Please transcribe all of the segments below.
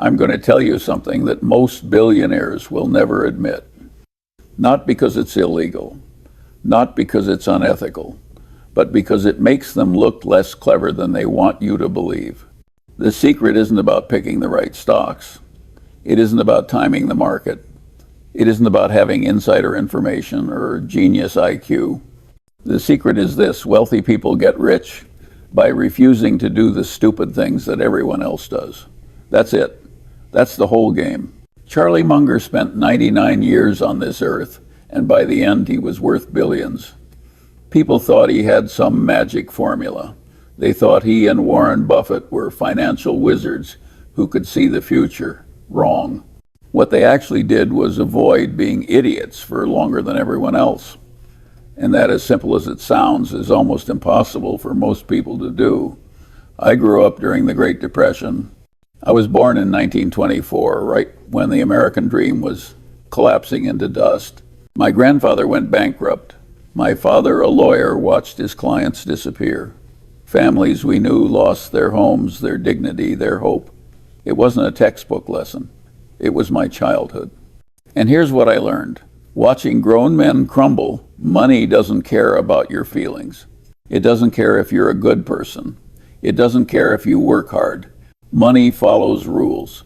I'm going to tell you something that most billionaires will never admit. Not because it's illegal, not because it's unethical, but because it makes them look less clever than they want you to believe. The secret isn't about picking the right stocks. It isn't about timing the market. It isn't about having insider information or genius IQ. The secret is this: wealthy people get rich by refusing to do the stupid things that everyone else does. That's it. That's the whole game. Charlie Munger spent 99 years on this earth, and by the end he was worth billions. People thought he had some magic formula. They thought he and Warren Buffett were financial wizards who could see the future. Wrong. What they actually did was avoid being idiots for longer than everyone else. And that, as simple as it sounds, is almost impossible for most people to do. I grew up during the Great Depression. I was born in 1924, right when the American dream was collapsing into dust. My grandfather went bankrupt. My father, a lawyer, watched his clients disappear. Families we knew lost their homes, their dignity, their hope. It wasn't a textbook lesson. It was my childhood. And here's what I learned. Watching grown men crumble, money doesn't care about your feelings. It doesn't care if you're a good person. It doesn't care if you work hard. Money follows rules.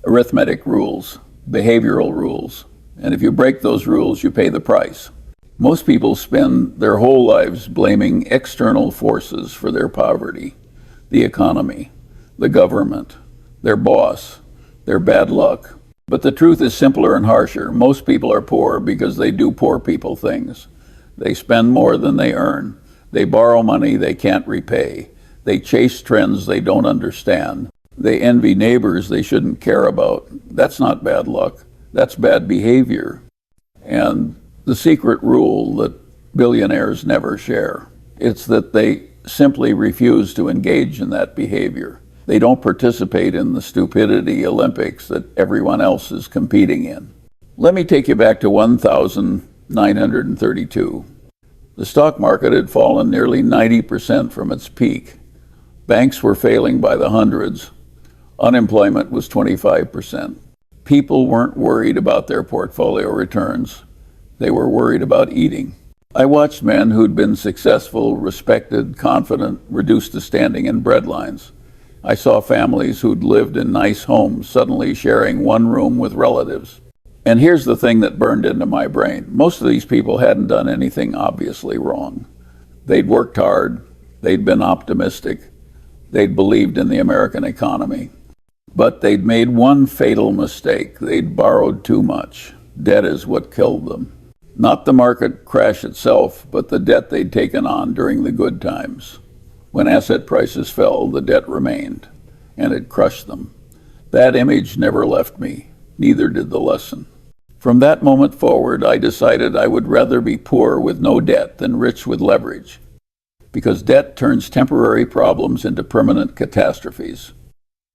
Arithmetic rules, behavioral rules. And if you break those rules, you pay the price. Most people spend their whole lives blaming external forces for their poverty. The economy, the government, their boss, their bad luck. But the truth is simpler and harsher. Most people are poor because they do poor people things. They spend more than they earn. They borrow money they can't repay. They chase trends they don't understand. They envy neighbors they shouldn't care about. That's not bad luck. That's bad behavior. And the secret rule that billionaires never share, it's that they simply refuse to engage in that behavior. They don't participate in the stupidity Olympics that everyone else is competing in. Let me take you back to 1932. The stock market had fallen nearly 90% from its peak. Banks were failing by the hundreds. Unemployment was 25%. People weren't worried about their portfolio returns. They were worried about eating. I watched men who'd been successful, respected, confident, reduced to standing in breadlines. I saw families who'd lived in nice homes suddenly sharing one room with relatives. And here's the thing that burned into my brain. Most of these people hadn't done anything obviously wrong. They'd worked hard. They'd been optimistic. They'd believed in the American economy. But they'd made one fatal mistake. They'd borrowed too much. Debt is what killed them. Not the market crash itself, but the debt they'd taken on during the good times. When asset prices fell, the debt remained, and it crushed them. That image never left me, neither did the lesson. From that moment forward, I decided I would rather be poor with no debt than rich with leverage, because debt turns temporary problems into permanent catastrophes.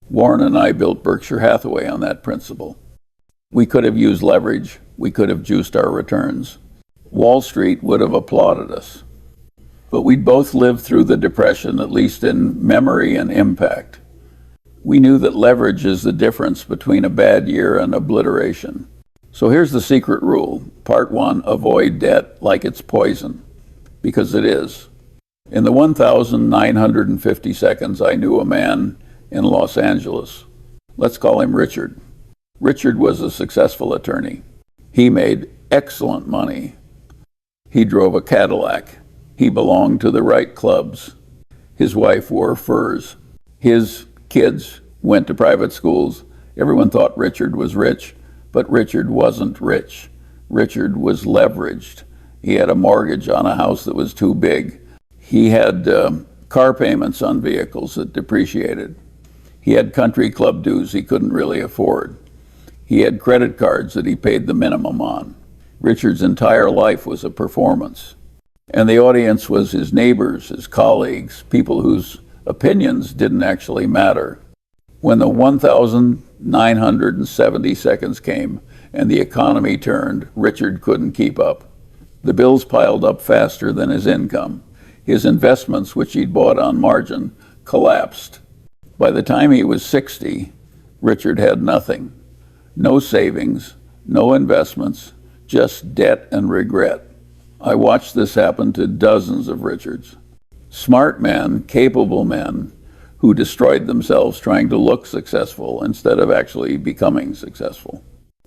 Warren and I built Berkshire Hathaway on that principle. We could have used leverage. We could have juiced our returns. Wall Street would have applauded us. But we'd both lived through the Depression, at least in memory and impact. We knew that leverage is the difference between a bad year and obliteration. So here's the secret rule. Part 1, avoid debt like it's poison, because it is. In the 1,950 seconds, I knew a man in Los Angeles. Let's call him Richard. Richard was a successful attorney. He made excellent money. He drove a Cadillac. He belonged to the right clubs. His wife wore furs. His kids went to private schools. Everyone thought Richard was rich, but Richard wasn't rich. Richard was leveraged. He had a mortgage on a house that was too big. He had car payments on vehicles that depreciated. He had country club dues he couldn't really afford. He had credit cards that he paid the minimum on. Richard's entire life was a performance. And the audience was his neighbors, his colleagues, people whose opinions didn't actually matter. When the 1,970 seconds came and the economy turned, Richard couldn't keep up. The bills piled up faster than his income. His investments, which he'd bought on margin, collapsed. By the time he was 60, Richard had nothing. No savings, no investments, just debt and regret. I watched this happen to dozens of Richards. Smart men, capable men, who destroyed themselves trying to look successful instead of actually becoming successful.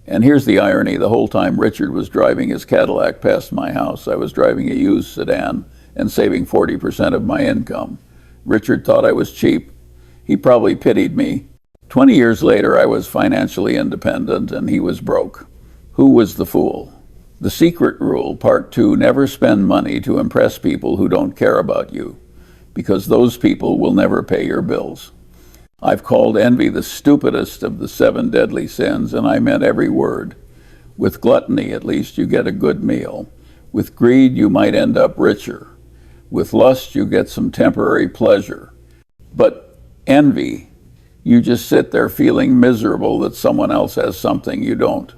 And here's the irony. The whole time Richard was driving his Cadillac past my house, I was driving a used sedan and saving 40% of my income. Richard thought I was cheap. He probably pitied me. 20 years later, I was financially independent and he was broke. Who was the fool? The Secret Rule, Part 2, never spend money to impress people who don't care about you, because those people will never pay your bills. I've called envy the stupidest of the 7 deadly sins, and I meant every word. With gluttony, at least, you get a good meal. With greed, you might end up richer. With lust, you get some temporary pleasure. But envy, you just sit there feeling miserable that someone else has something you don't.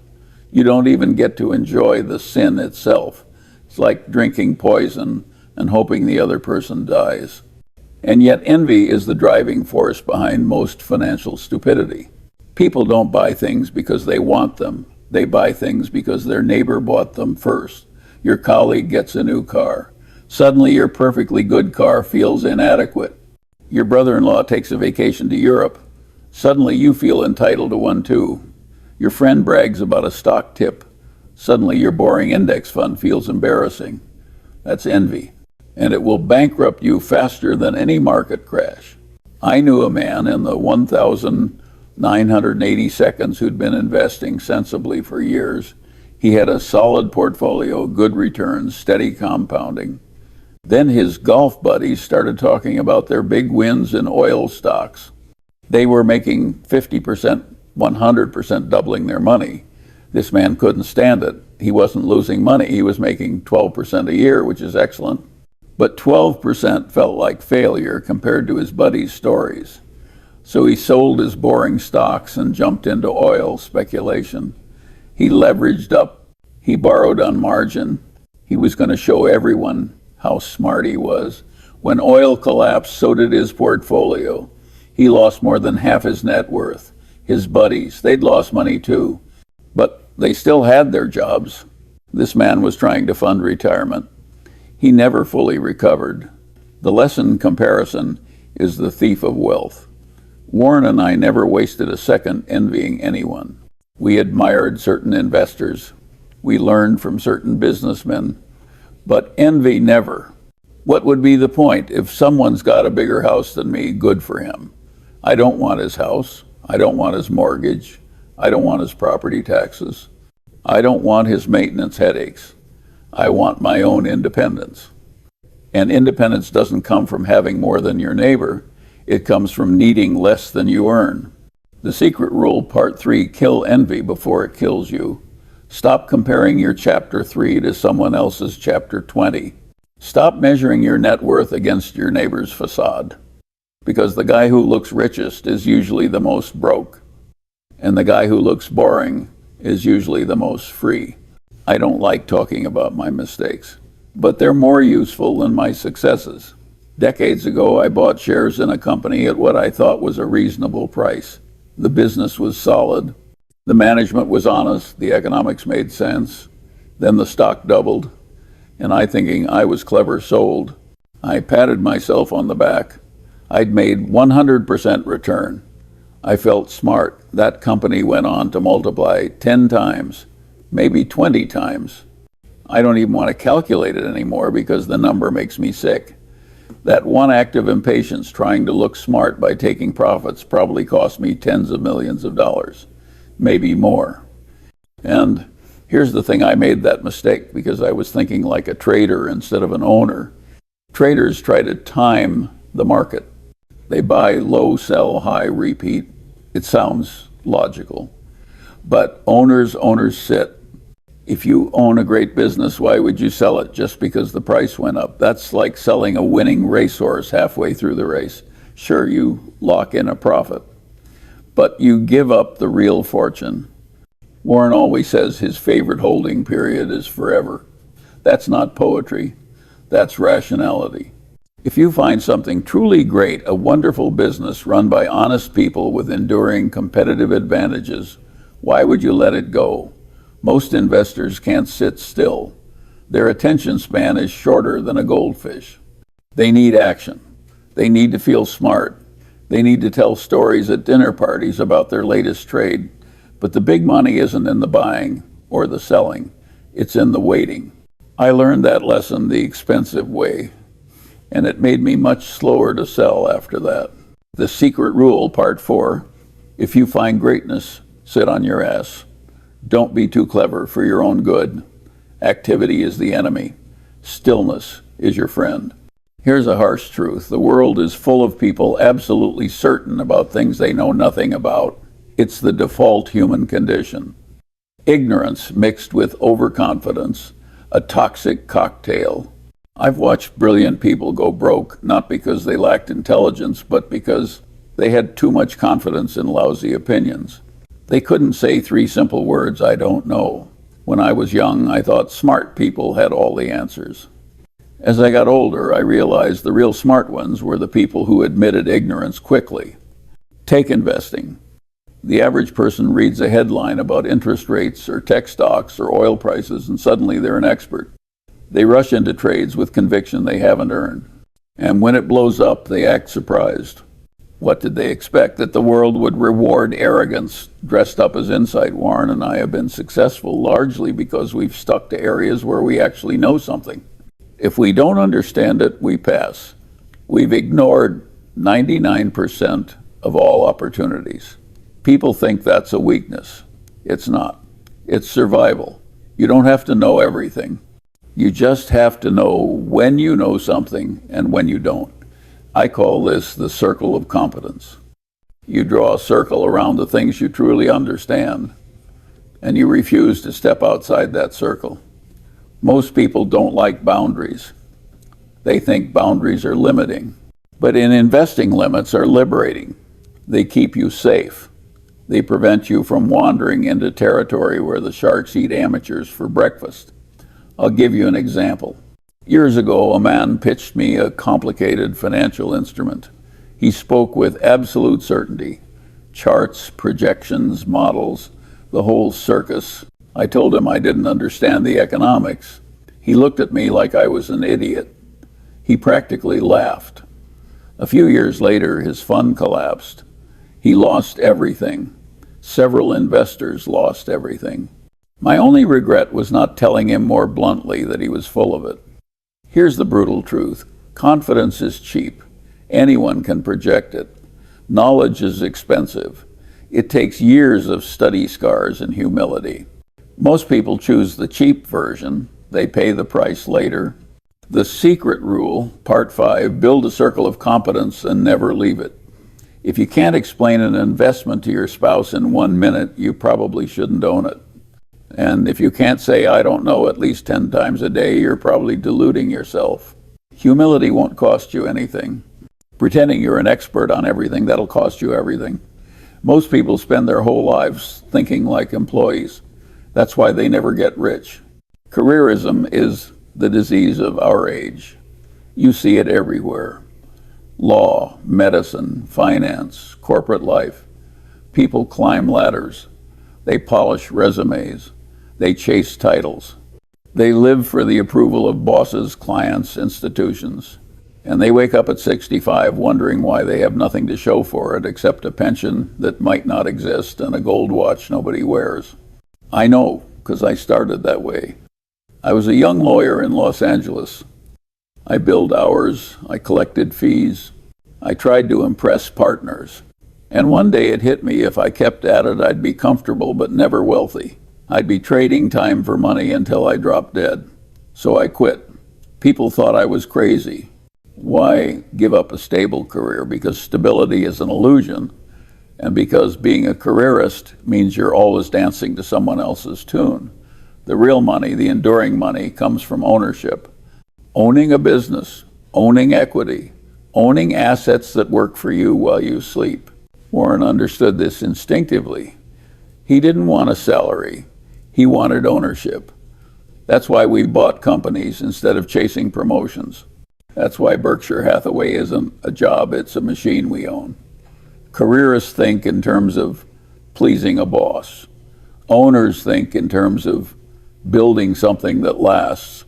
You don't even get to enjoy the sin itself. It's like drinking poison and hoping the other person dies. And yet envy is the driving force behind most financial stupidity. People don't buy things because they want them. They buy things because their neighbor bought them first. Your colleague gets a new car. Suddenly your perfectly good car feels inadequate. Your brother-in-law takes a vacation to Europe. Suddenly you feel entitled to one too. Your friend brags about a stock tip. Suddenly your boring index fund feels embarrassing. That's envy. And it will bankrupt you faster than any market crash. I knew a man in the 1,980 seconds who'd been investing sensibly for years. He had a solid portfolio, good returns, steady compounding. Then his golf buddies started talking about their big wins in oil stocks. They were making 50%, 100% doubling their money. This man couldn't stand it. He wasn't losing money. He was making 12% a year, which is excellent. But 12% felt like failure compared to his buddies' stories. So he sold his boring stocks and jumped into oil speculation. He leveraged up. He borrowed on margin. He was going to show everyone how smart he was. When oil collapsed, so did his portfolio. He lost more than half his net worth. His buddies, they'd lost money too. But they still had their jobs. This man was trying to fund retirement. He never fully recovered. The lesson comparison is the thief of wealth. Warren and I never wasted a second envying anyone. We admired certain investors. We learned from certain businessmen. But envy never. What would be the point? If someone's got a bigger house than me, good for him. I don't want his house. I don't want his mortgage. I don't want his property taxes. I don't want his maintenance headaches. I want my own independence. And independence doesn't come from having more than your neighbor. It comes from needing less than you earn. The Secret Rule, Part 3, kill envy before it kills you. Stop comparing your Chapter 3 to someone else's Chapter 20. Stop measuring your net worth against your neighbor's facade. Because the guy who looks richest is usually the most broke. And the guy who looks boring is usually the most free. I don't like talking about my mistakes, but they're more useful than my successes. Decades ago, I bought shares in a company at what I thought was a reasonable price. The business was solid. The management was honest. The economics made sense. Then the stock doubled, and I, thinking I was clever, sold. I patted myself on the back. I'd made 100% return. I felt smart. That company went on to multiply 10 times. Maybe 20 times. I don't even want to calculate it anymore because the number makes me sick. That one act of impatience trying to look smart by taking profits probably cost me tens of millions of dollars, maybe more. And here's the thing, I made that mistake because I was thinking like a trader instead of an owner. Traders try to time the market. They buy low, sell high, repeat. It sounds logical. But owners sit. If you own a great business, why would you sell it just because the price went up? That's like selling a winning racehorse halfway through the race. Sure, you lock in a profit, but you give up the real fortune. Warren always says his favorite holding period is forever. That's not poetry. That's rationality. If you find something truly great, a wonderful business run by honest people with enduring competitive advantages, why would you let it go? Most investors can't sit still. Their attention span is shorter than a goldfish. They need action. They need to feel smart. They need to tell stories at dinner parties about their latest trade. But the big money isn't in the buying or the selling. It's in the waiting. I learned that lesson the expensive way, and it made me much slower to sell after that. The Secret Rule, Part 4. If you find greatness, sit on your ass. Don't be too clever for your own good. Activity is the enemy. Stillness is your friend. Here's a harsh truth. The world is full of people absolutely certain about things they know nothing about. It's the default human condition. Ignorance mixed with overconfidence, a toxic cocktail. I've watched brilliant people go broke, not because they lacked intelligence, but because they had too much confidence in lousy opinions. They couldn't say 3 simple words, I don't know. When I was young, I thought smart people had all the answers. As I got older, I realized the real smart ones were the people who admitted ignorance quickly. Take investing. The average person reads a headline about interest rates or tech stocks or oil prices, and suddenly they're an expert. They rush into trades with conviction they haven't earned. And when it blows up, they act surprised. What did they expect? That the world would reward arrogance dressed up as insight? Warren and I have been successful largely because we've stuck to areas where we actually know something. If we don't understand it, we pass. We've ignored 99% of all opportunities. People think that's a weakness. It's not. It's survival. You don't have to know everything. You just have to know when you know something and when you don't. I call this the circle of competence. You draw a circle around the things you truly understand, and you refuse to step outside that circle. Most people don't like boundaries. They think boundaries are limiting. But in investing, limits are liberating. They keep you safe. They prevent you from wandering into territory where the sharks eat amateurs for breakfast. I'll give you an example. Years ago, a man pitched me a complicated financial instrument. He spoke with absolute certainty. Charts, projections, models, the whole circus. I told him I didn't understand the economics. He looked at me like I was an idiot. He practically laughed. A few years later, his fund collapsed. He lost everything. Several investors lost everything. My only regret was not telling him more bluntly that he was full of it. Here's the brutal truth. Confidence is cheap. Anyone can project it. Knowledge is expensive. It takes years of study scars and humility. Most people choose the cheap version. They pay the price later. The Secret Rule, Part 5, build a circle of competence and never leave it. If you can't explain an investment to your spouse in 1 minute, you probably shouldn't own it. And if you can't say, I don't know, at least 10 times a day, you're probably deluding yourself. Humility won't cost you anything. Pretending you're an expert on everything, that'll cost you everything. Most people spend their whole lives thinking like employees. That's why they never get rich. Careerism is the disease of our age. You see it everywhere. Law, medicine, finance, corporate life. People climb ladders. They polish resumes. They chase titles. They live for the approval of bosses, clients, institutions. And they wake up at 65 wondering why they have nothing to show for it except a pension that might not exist and a gold watch nobody wears. I know, because I started that way. I was a young lawyer in Los Angeles. I billed hours. I collected fees. I tried to impress partners. And one day it hit me, if I kept at it, I'd be comfortable but never wealthy. I'd be trading time for money until I dropped dead. So I quit. People thought I was crazy. Why give up a stable career? Because stability is an illusion, and because being a careerist means you're always dancing to someone else's tune. The real money, the enduring money, comes from ownership. Owning a business, owning equity, owning assets that work for you while you sleep. Warren understood this instinctively. He didn't want a salary. He wanted ownership. That's why we bought companies instead of chasing promotions. That's why Berkshire Hathaway isn't a job, it's a machine we own. Careerists think in terms of pleasing a boss. Owners think in terms of building something that lasts.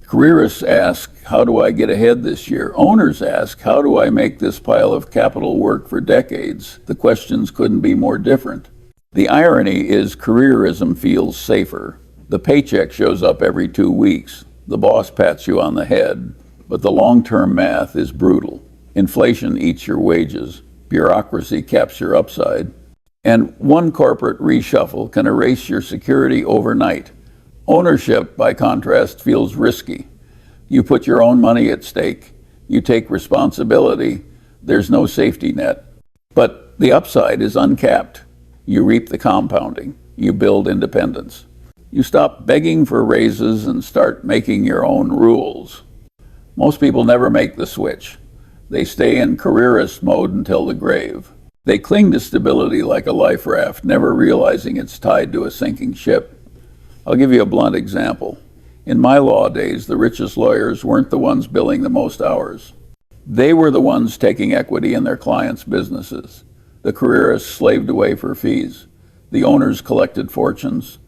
Careerists ask, how do I get ahead this year? Owners ask, how do I make this pile of capital work for decades? The questions couldn't be more different. The irony is careerism feels safer. The paycheck shows up every 2 weeks. The boss pats you on the head, but the long-term math is brutal. Inflation eats your wages. Bureaucracy caps your upside. And one corporate reshuffle can erase your security overnight. Ownership, by contrast, feels risky. You put your own money at stake. You take responsibility. There's no safety net. But the upside is uncapped. You reap the compounding. You build independence. You stop begging for raises and start making your own rules. Most people never make the switch. They stay in careerist mode until the grave. They cling to stability like a life raft, never realizing it's tied to a sinking ship. I'll give you a blunt example. In my law days, the richest lawyers weren't the ones billing the most hours. They were the ones taking equity in their clients' businesses. The careerists slaved away for fees. The owners collected fortunes.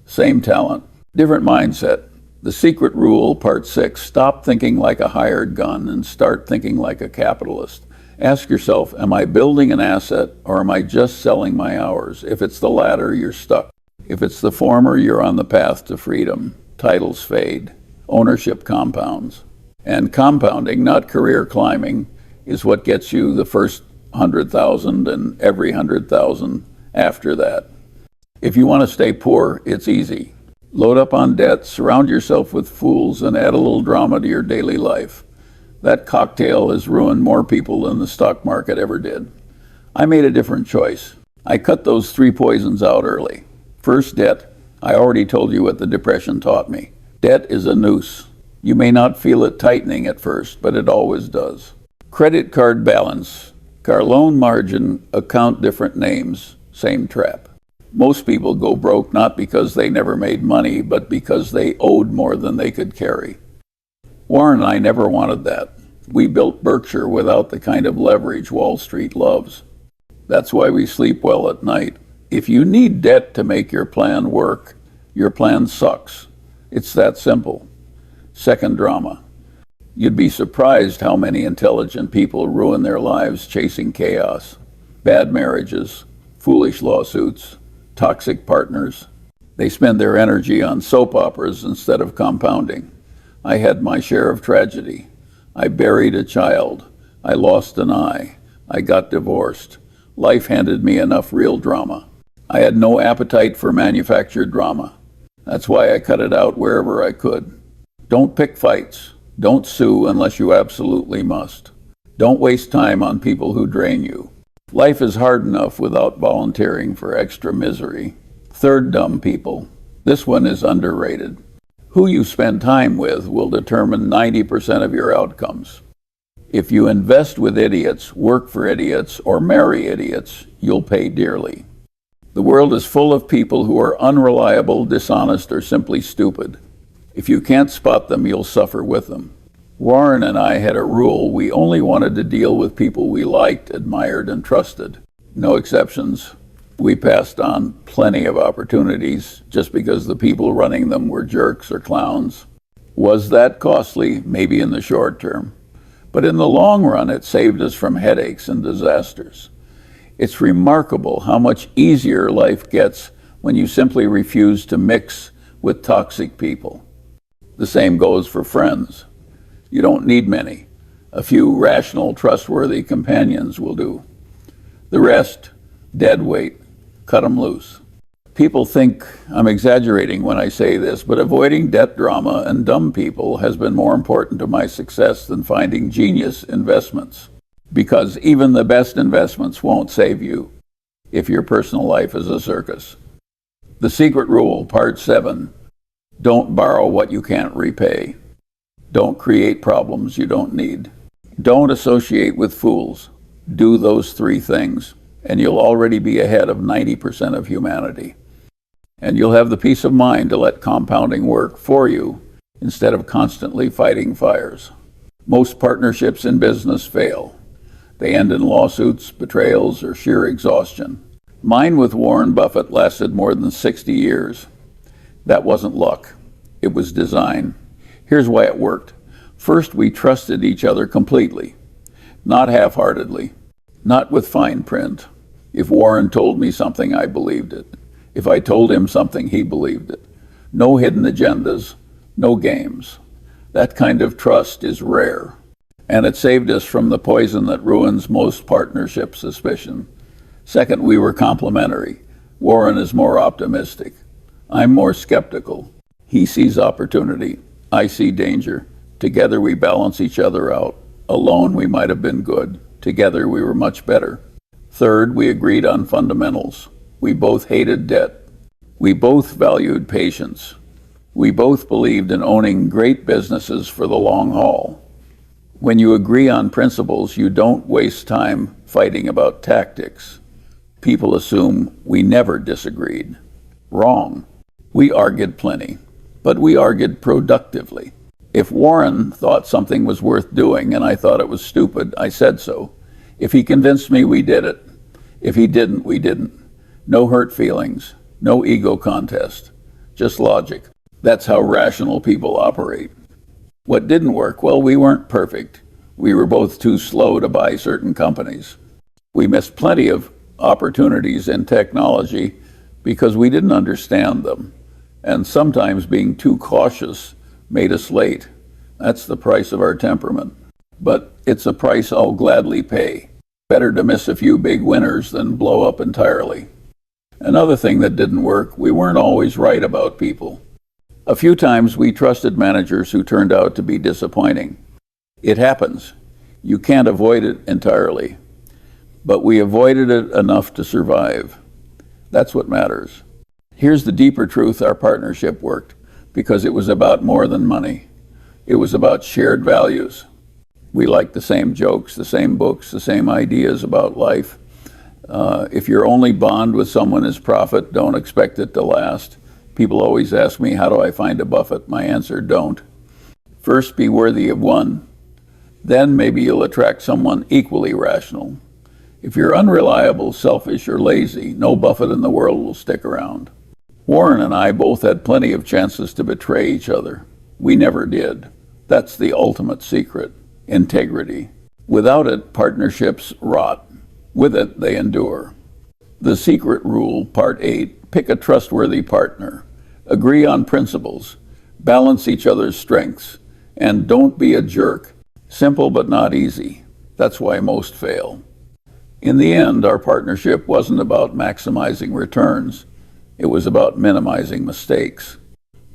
Same talent, different mindset. The secret rule, part 6, stop thinking like a hired gun and start thinking like a capitalist. Ask yourself, am I building an asset or am I just selling my hours? If it's the latter, you're stuck. If it's the former, you're on the path to freedom. Titles fade. Ownership compounds. And compounding, not career climbing, is what gets you the first 100,000 and every 100,000 after that. If you want to stay poor, it's easy. Load up on debt, surround yourself with fools, and add a little drama to your daily life. That cocktail has ruined more people than the stock market ever did. I made a different choice. I cut those 3 poisons out early. First, debt. I already told you what the Depression taught me. Debt is a noose. You may not feel it tightening at first, but it always does. Credit card balance. Car loan margin, account different names, same trap. Most people go broke not because they never made money, but because they owed more than they could carry. Warren and I never wanted that. We built Berkshire without the kind of leverage Wall Street loves. That's why we sleep well at night. If you need debt to make your plan work, your plan sucks. It's that simple. Second drama. You'd be surprised how many intelligent people ruin their lives chasing chaos. Bad marriages, foolish lawsuits, toxic partners. They spend their energy on soap operas instead of compounding. I had my share of tragedy. I buried a child. I lost an eye. I got divorced. Life handed me enough real drama. I had no appetite for manufactured drama. That's why I cut it out wherever I could. Don't pick fights. Don't sue unless you absolutely must. Don't waste time on people who drain you. Life is hard enough without volunteering for extra misery. Third, dumb people. This one is underrated. Who you spend time with will determine 90% of your outcomes. If you invest with idiots, work for idiots, or marry idiots, you'll pay dearly. The world is full of people who are unreliable, dishonest, or simply stupid. If you can't spot them, you'll suffer with them. Warren and I had a rule: we only wanted to deal with people we liked, admired, and trusted. No exceptions. We passed on plenty of opportunities just because the people running them were jerks or clowns. Was that costly? Maybe in the short term. But in the long run, it saved us from headaches and disasters. It's remarkable how much easier life gets when you simply refuse to mix with toxic people. The same goes for friends. You don't need many. A few rational, trustworthy companions will do. The rest, dead weight. Cut them loose. People think I'm exaggerating when I say this, but avoiding debt drama and dumb people has been more important to my success than finding genius investments. Because even the best investments won't save you if your personal life is a circus. The secret rule, part 7. Don't borrow what you can't repay. Don't create problems you don't need. Don't associate with fools. Do those 3 things, and you'll already be ahead of 90% of humanity. And you'll have the peace of mind to let compounding work for you instead of constantly fighting fires. Most partnerships in business fail. They end in lawsuits, betrayals, or sheer exhaustion. Mine with Warren Buffett lasted more than 60 years. That wasn't luck. It was design. Here's why it worked. First, we trusted each other completely, not half-heartedly, not with fine print. If Warren told me something, I believed it. If I told him something, he believed it. No hidden agendas, no games. That kind of trust is rare, and it saved us from the poison that ruins most partnership suspicion. Second, we were complementary. Warren is more optimistic. I'm more skeptical. He sees opportunity. I see danger. Together we balance each other out. Alone we might have been good. Together we were much better. Third, we agreed on fundamentals. We both hated debt. We both valued patience. We both believed in owning great businesses for the long haul. When you agree on principles, you don't waste time fighting about tactics. People assume we never disagreed. Wrong. We argued plenty, but we argued productively. If Warren thought something was worth doing and I thought it was stupid, I said so. If he convinced me, we did it. If he didn't, we didn't. No hurt feelings, no ego contest, just logic. That's how rational people operate. What didn't work? Well, we weren't perfect. We were both too slow to buy certain companies. We missed plenty of opportunities in technology because we didn't understand them. And sometimes being too cautious made us late. That's the price of our temperament. But it's a price I'll gladly pay. Better to miss a few big winners than blow up entirely. Another thing that didn't work, we weren't always right about people. A few times we trusted managers who turned out to be disappointing. It happens. You can't avoid it entirely. But we avoided it enough to survive. That's what matters. Here's the deeper truth: our partnership worked because it was about more than money. It was about shared values. We liked the same jokes, the same books, the same ideas about life. If your only bond with someone is profit, don't expect it to last. People always ask me, how do I find a Buffett? My answer, don't. First, be worthy of one. Then maybe you'll attract someone equally rational. If you're unreliable, selfish, or lazy, no Buffett in the world will stick around. Warren and I both had plenty of chances to betray each other. We never did. That's the ultimate secret: integrity. Without it, partnerships rot. With it, they endure. The secret rule, part 8, pick a trustworthy partner. Agree on principles. Balance each other's strengths. And don't be a jerk. Simple but not easy. That's why most fail. In the end, our partnership wasn't about maximizing returns. It was about minimizing mistakes.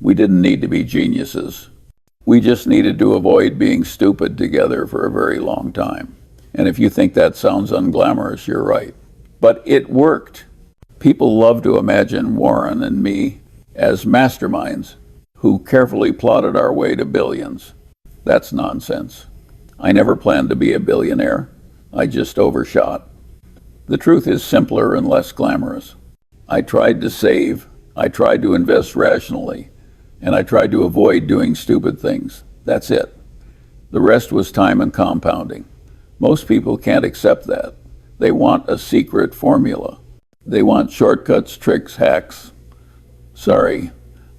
We didn't need to be geniuses. We just needed to avoid being stupid together for a very long time. And if you think that sounds unglamorous, you're right. But it worked. People love to imagine Warren and me as masterminds who carefully plotted our way to billions. That's nonsense. I never planned to be a billionaire. I just overshot. The truth is simpler and less glamorous. I tried to save, I tried to invest rationally, and I tried to avoid doing stupid things. That's it. The rest was time and compounding. Most people can't accept that. They want a secret formula. They want shortcuts, tricks, hacks. Sorry,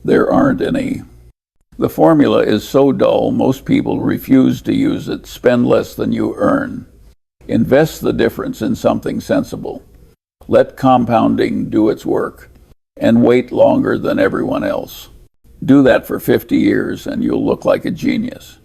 there aren't any. The formula is so dull, most people refuse to use it. Spend less than you earn. Invest the difference in something sensible. Let compounding do its work, and wait longer than everyone else. Do that for 50 years and you'll look like a genius.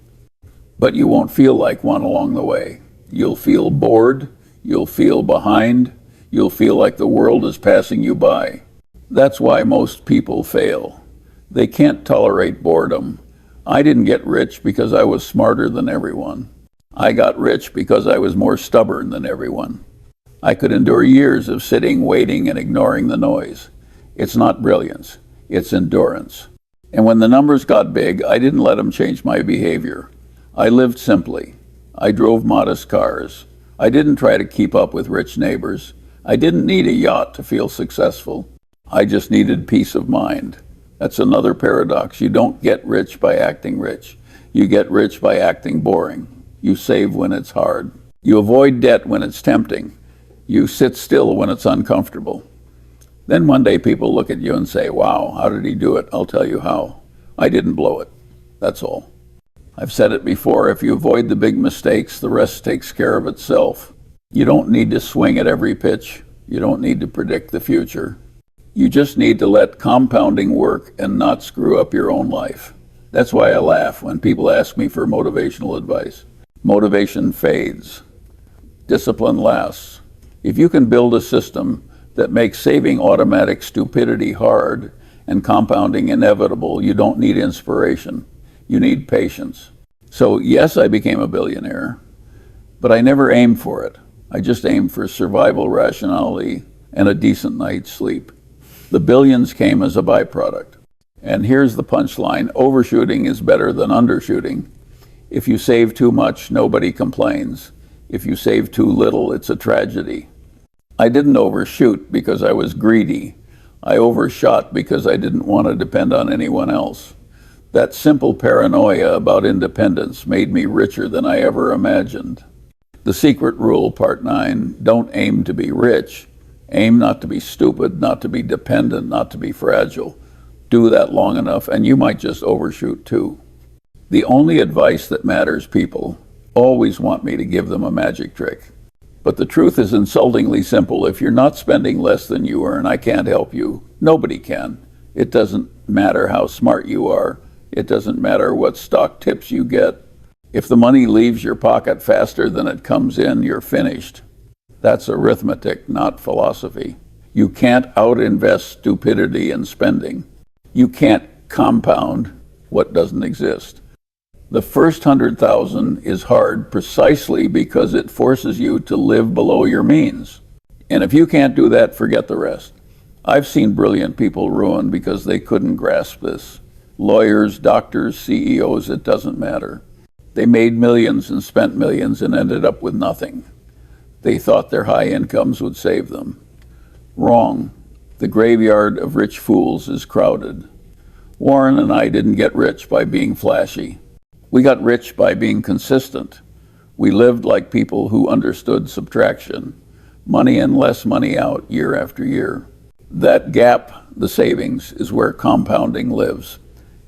But you won't feel like one along the way. You'll feel bored, you'll feel behind, you'll feel like the world is passing you by. That's why most people fail. They can't tolerate boredom. I didn't get rich because I was smarter than everyone. I got rich because I was more stubborn than everyone. I could endure years of sitting, waiting, and ignoring the noise. It's not brilliance, it's endurance. And when the numbers got big, I didn't let them change my behavior. I lived simply. I drove modest cars. I didn't try to keep up with rich neighbors. I didn't need a yacht to feel successful. I just needed peace of mind. That's another paradox. You don't get rich by acting rich. You get rich by acting boring. You save when it's hard. You avoid debt when it's tempting. You sit still when it's uncomfortable. Then one day people look at you and say, wow, how did he do it? I'll tell you how. I didn't blow it. That's all. I've said it before, if you avoid the big mistakes, the rest takes care of itself. You don't need to swing at every pitch. You don't need to predict the future. You just need to let compounding work and not screw up your own life. That's why I laugh when people ask me for motivational advice. Motivation fades. Discipline lasts. If you can build a system that makes saving automatic stupidity hard and compounding inevitable, you don't need inspiration. You need patience. So yes, I became a billionaire, but I never aimed for it. I just aimed for survival rationality and a decent night's sleep. The billions came as a byproduct. And here's the punchline. Overshooting is better than undershooting. If you save too much, nobody complains. If you save too little, it's a tragedy. I didn't overshoot because I was greedy. I overshot because I didn't want to depend on anyone else. That simple paranoia about independence made me richer than I ever imagined. The secret rule, part 9, don't aim to be rich. Aim not to be stupid, not to be dependent, not to be fragile. Do that long enough and you might just overshoot too. The only advice that matters, people always want me to give them a magic trick. But the truth is insultingly simple. If you're not spending less than you earn, I can't help you. Nobody can. It doesn't matter how smart you are. It doesn't matter what stock tips you get. If the money leaves your pocket faster than it comes in, you're finished. That's arithmetic, not philosophy. You can't out-invest stupidity in spending. You can't compound what doesn't exist. The first 100,000 is hard precisely because it forces you to live below your means. And if you can't do that, forget the rest. I've seen brilliant people ruined because they couldn't grasp this. Lawyers, doctors, CEOs, it doesn't matter. They made millions and spent millions and ended up with nothing. They thought their high incomes would save them. Wrong. The graveyard of rich fools is crowded. Warren and I didn't get rich by being flashy. We got rich by being consistent. We lived like people who understood subtraction. Money in, less money out, year after year. That gap, the savings, is where compounding lives.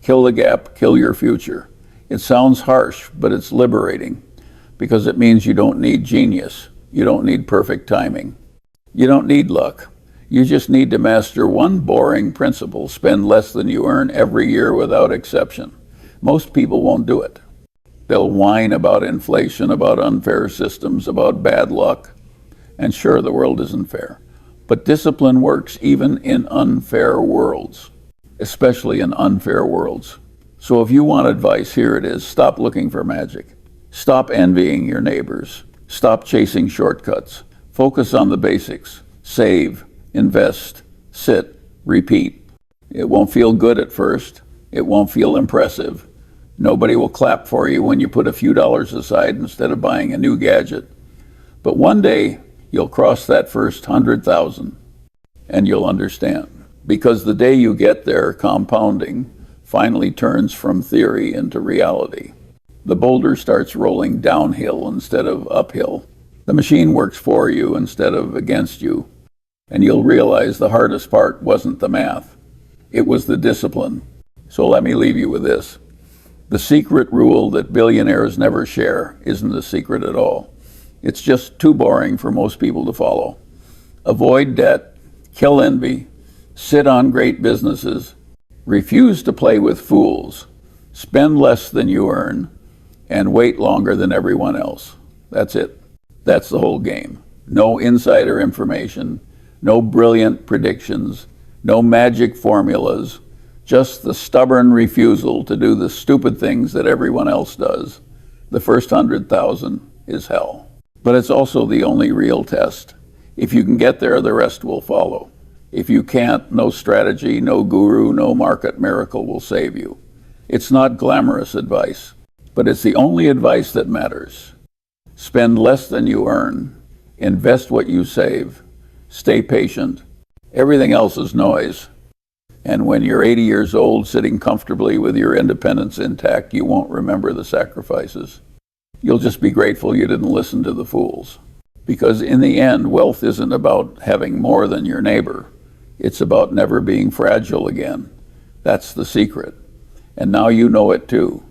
Kill the gap, kill your future. It sounds harsh, but it's liberating because it means you don't need genius. You don't need perfect timing. You don't need luck. You just need to master one boring principle. Spend less than you earn every year without exception. Most people won't do it. They'll whine about inflation, about unfair systems, about bad luck. And sure, the world isn't fair. But discipline works even in unfair worlds, especially in unfair worlds. So if you want advice, here it is. Stop looking for magic. Stop envying your neighbors. Stop chasing shortcuts. Focus on the basics. Save, invest, sit, repeat. It won't feel good at first. It won't feel impressive. Nobody will clap for you when you put a few dollars aside instead of buying a new gadget. But one day, you'll cross that first 100,000 and you'll understand. Because the day you get there, compounding finally turns from theory into reality. The boulder starts rolling downhill instead of uphill. The machine works for you instead of against you. And you'll realize the hardest part wasn't the math. It was the discipline. So let me leave you with this. The secret rule that billionaires never share isn't a secret at all. It's just too boring for most people to follow. Avoid debt, kill envy, sit on great businesses, refuse to play with fools, spend less than you earn, and wait longer than everyone else. That's it. That's the whole game. No insider information, no brilliant predictions, no magic formulas, just the stubborn refusal to do the stupid things that everyone else does. The first 100,000 is hell. But it's also the only real test. If you can get there, the rest will follow. If you can't, no strategy, no guru, no market miracle will save you. It's not glamorous advice, but it's the only advice that matters. Spend less than you earn. Invest what you save. Stay patient. Everything else is noise. And when you're 80 years old, sitting comfortably with your independence intact, you won't remember the sacrifices. You'll just be grateful you didn't listen to the fools. Because in the end, wealth isn't about having more than your neighbor. It's about never being fragile again. That's the secret. And now you know it too.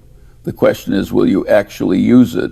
The question is, will you actually use it